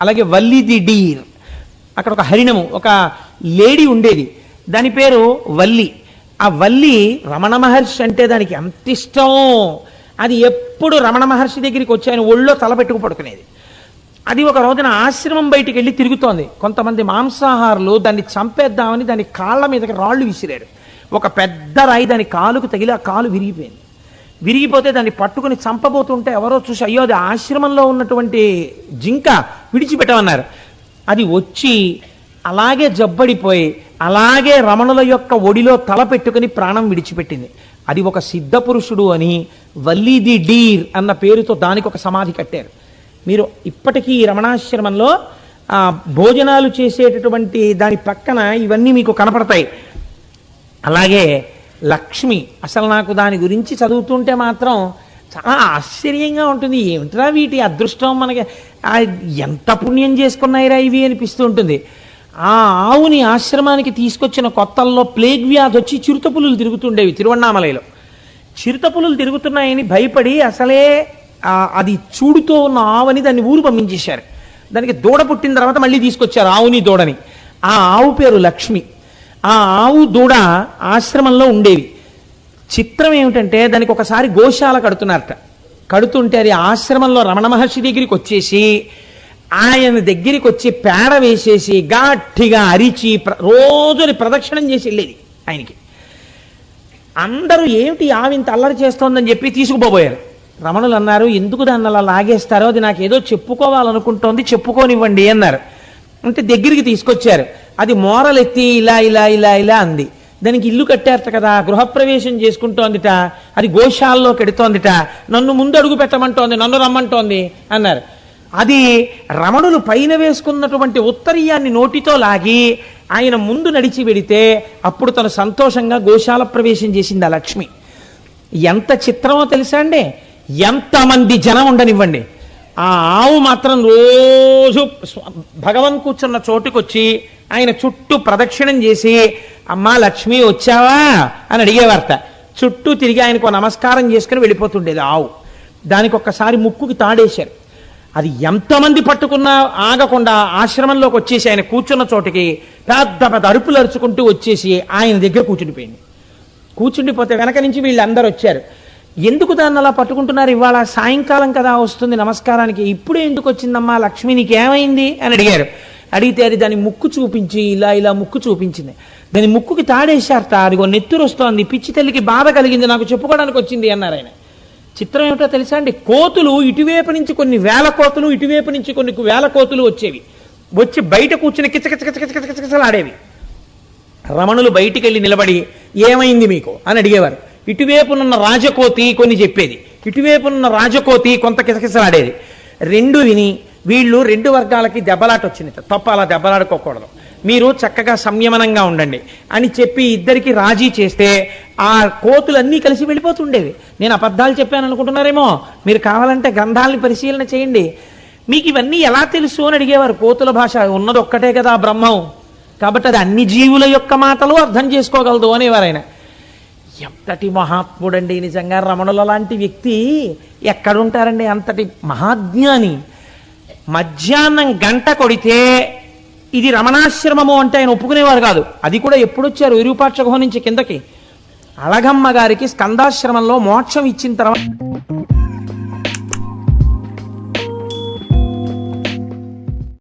అలాగే Valli the Deere, అక్కడ ఒక హరిణము, ఒక లేడీ ఉండేది, దాని పేరు వల్లి. ఆ వల్లి రమణ మహర్షి అంటే దానికి ఎంత ఇష్టం, అది ఎప్పుడు రమణ మహర్షి దగ్గరికి వచ్చి ఆయన ఒళ్ళో తలపెట్టుకు పడుకునేది. అది ఒక రోజున ఆశ్రమం బయటికి వెళ్ళి తిరుగుతోంది. కొంతమంది మాంసాహారులు దాన్ని చంపేద్దామని దాని కాళ్ళ మీదకి రాళ్ళు విసిరారు. ఒక పెద్ద రాయి దాని కాలుకు తగిలి ఆ కాలు విరిగిపోయింది. విరిగిపోతే దాన్ని పట్టుకుని చంపబోతుంటే ఎవరో చూసి, అయ్యో అది ఆశ్రమంలో ఉన్నటువంటి జింక, విడిచిపెట్టమన్నారు. అది వచ్చి అలాగే జబ్బడిపోయి అలాగే రమణుల యొక్క ఒడిలో తల పెట్టుకుని ప్రాణం విడిచిపెట్టింది. అది ఒక సిద్ధ పురుషుడు అని వల్లి ది డీర్ అన్న పేరుతో దానికి ఒక సమాధి కట్టారు. మీరు ఇప్పటికీ ఈ రమణాశ్రమంలో భోజనాలు చేసేటటువంటి దాని పక్కన ఇవన్నీ మీకు కనపడతాయి. అలాగే లక్ష్మి, అసలు నాకు దాని గురించి చదువుతుంటే మాత్రం చాలా ఆశ్చర్యంగా ఉంటుంది. ఏమిట్రా వీటి అదృష్టం, మనకి ఎంత పుణ్యం చేసుకున్నాయిరా ఇవి అనిపిస్తూ ఉంటుంది. ఆ ఆవుని ఆశ్రమానికి తీసుకొచ్చిన కొత్తల్లో ప్లేగ్ వ్యాధి వచ్చి చిరుతపులులు తిరుగుతుండేవి తిరువണ്ണామలైలో. చిరుతపులులు తిరుగుతున్నాయని భయపడి అసలే అది చూడుతో ఉన్న ఆవుని దాన్ని ఊరు పంపించేశారు. దానికి దూడ పుట్టిన తర్వాత మళ్ళీ తీసుకొచ్చారు ఆవుని దూడని. ఆ ఆవు పేరు లక్ష్మి. ఆ ఆవు దూడ ఆశ్రమంలో ఉండేవి. చిత్రం ఏమిటంటే దానికి ఒకసారి గోశాల కడుతున్నారట. కడుతుంటే అది ఆశ్రమంలో రమణ మహర్షి దగ్గరికి వచ్చేసి ఆయన దగ్గరికి వచ్చి పేడ వేసేసి గట్టిగా అరిచి రోజుని ప్రదక్షిణం చేసి వెళ్ళేది ఆయనకి. అందరూ ఏమిటి ఆవింత అల్లరి చేస్తోందని చెప్పి తీసుకుపోబోయారు. రమణులు అన్నారు, ఎందుకు దాన్ని అలా లాగేస్తారో, అది నాకేదో చెప్పుకోవాలనుకుంటోంది, చెప్పుకోనివ్వండి అన్నారు. అంటే దగ్గరికి తీసుకొచ్చారు. అది మోరలెత్తి ఇలా ఇలా ఇలా ఇలా అంది. దానికి ఇల్లు కట్టారట కదా, గృహప్రవేశం చేసుకుంటోందిట, అది గోశాలలో కెడుతోందిట, నన్ను ముందు అడుగు పెట్టమంటోంది, నన్ను రమ్మంటోంది అన్నారు. అది రమణులు పైన వేసుకున్నటువంటి ఉత్తరీయాన్ని నోటితో లాగి ఆయన ముందు నడిచి వెడితే అప్పుడు తను సంతోషంగా గోశాల ప్రవేశం చేసింది ఆ లక్ష్మి. ఎంత చిత్రమో తెలుసా అండి. ఎంతమంది జనం ఉండనివ్వండి, ఆ ఆవు మాత్రం రోజు భగవన్ కూర్చున్న చోటుకొచ్చి ఆయన చుట్టూ ప్రదక్షిణం చేసి, అమ్మా లక్ష్మి వచ్చావా అని అడిగేవార్త. చుట్టూ తిరిగి ఆయనకు నమస్కారం చేసుకుని వెళ్ళిపోతుండేది ఆవు. దానికి ఒక్కసారి ముక్కుకి తాడేశారు. అది ఎంతమంది పట్టుకున్నా ఆగకుండా ఆశ్రమంలోకి వచ్చేసి ఆయన కూర్చున్న చోటికి పెద్ద పెద్ద అరుపులు అరుచుకుంటూ వచ్చేసి ఆయన దగ్గర కూర్చుండిపోయింది. కూర్చుండిపోతే వెనక నుంచి వీళ్ళందరూ వచ్చారు. ఎందుకు దాన్ని అలా పట్టుకుంటున్నారు, ఇవాళ సాయంకాలం కదా వస్తుంది నమస్కారానికి, ఇప్పుడే ఎందుకు వచ్చిందమ్మా లక్ష్మి, నీకు ఏమైంది అని అడిగారు. అడిగితే అది దాని ముక్కు చూపించి ఇలా ఇలా ముక్కు చూపించింది. దాని ముక్కుకి తాడేశారట. అదిగో నెత్తురు వస్తోంది, పిచ్చి తల్లికి బాధ కలిగింది, నాకు చెప్పుకోవడానికి వచ్చింది అన్నారు ఆయన. చిత్రం ఏమిటో తెలుసా అండి, కోతులు ఇటువైపు నుంచి కొన్ని వేల కోతులు, ఇటువైపు నుంచి కొన్ని వేల కోతులు వచ్చేవి. వచ్చి బయట కూర్చుని కిచకిచకిచకిచకిచలాడేవి. రమణులు బయటికి వెళ్ళి నిలబడి ఏమైంది మీకు అని అడిగేవారు. ఇటువైపునున్న రాజకోతి కొన్ని చెప్పేది, ఇటువైపునున్న రాజకోతి కొంత కిసకిసలాడేది. రెండు విని వీళ్ళు రెండు వర్గాలకి దెబ్బలాట వచ్చింది. తప్ప అలా దెబ్బలాడుకోకూడదు, మీరు చక్కగా సంయమనంగా ఉండండి అని చెప్పి ఇద్దరికి రాజీ చేస్తే ఆ కోతులన్నీ కలిసి వెళ్ళిపోతుండేవి. నేను అబద్ధాలు చెప్పాను అనుకుంటున్నారేమో, మీరు కావాలంటే గ్రంథాలని పరిశీలన చేయండి. మీకు ఇవన్నీ ఎలా తెలుసు అని అడిగేవారు. కోతుల భాష ఉన్నది ఒక్కటే కదా బ్రహ్మం, కాబట్టి అది అన్ని జీవుల యొక్క మాటలు అర్థం చేసుకోగలదు అనేవారు ఆయన. ఎంతటి మహాత్ముడండి నిజంగా. రమణుల లాంటి వ్యక్తి ఎక్కడుంటారండి, అంతటి మహాజ్ఞాని. మధ్యాహ్నం గంట కొడితే ఇది రమణాశ్రమము అంటే ఆయన ఒప్పుకునేవారు కాదు. అది కూడా ఎప్పుడొచ్చారు, విరూపాక్ష గుహ నుంచి కిందకి అళగమ్మ గారికి స్కందాశ్రమంలో మోక్షం ఇచ్చిన తర్వాత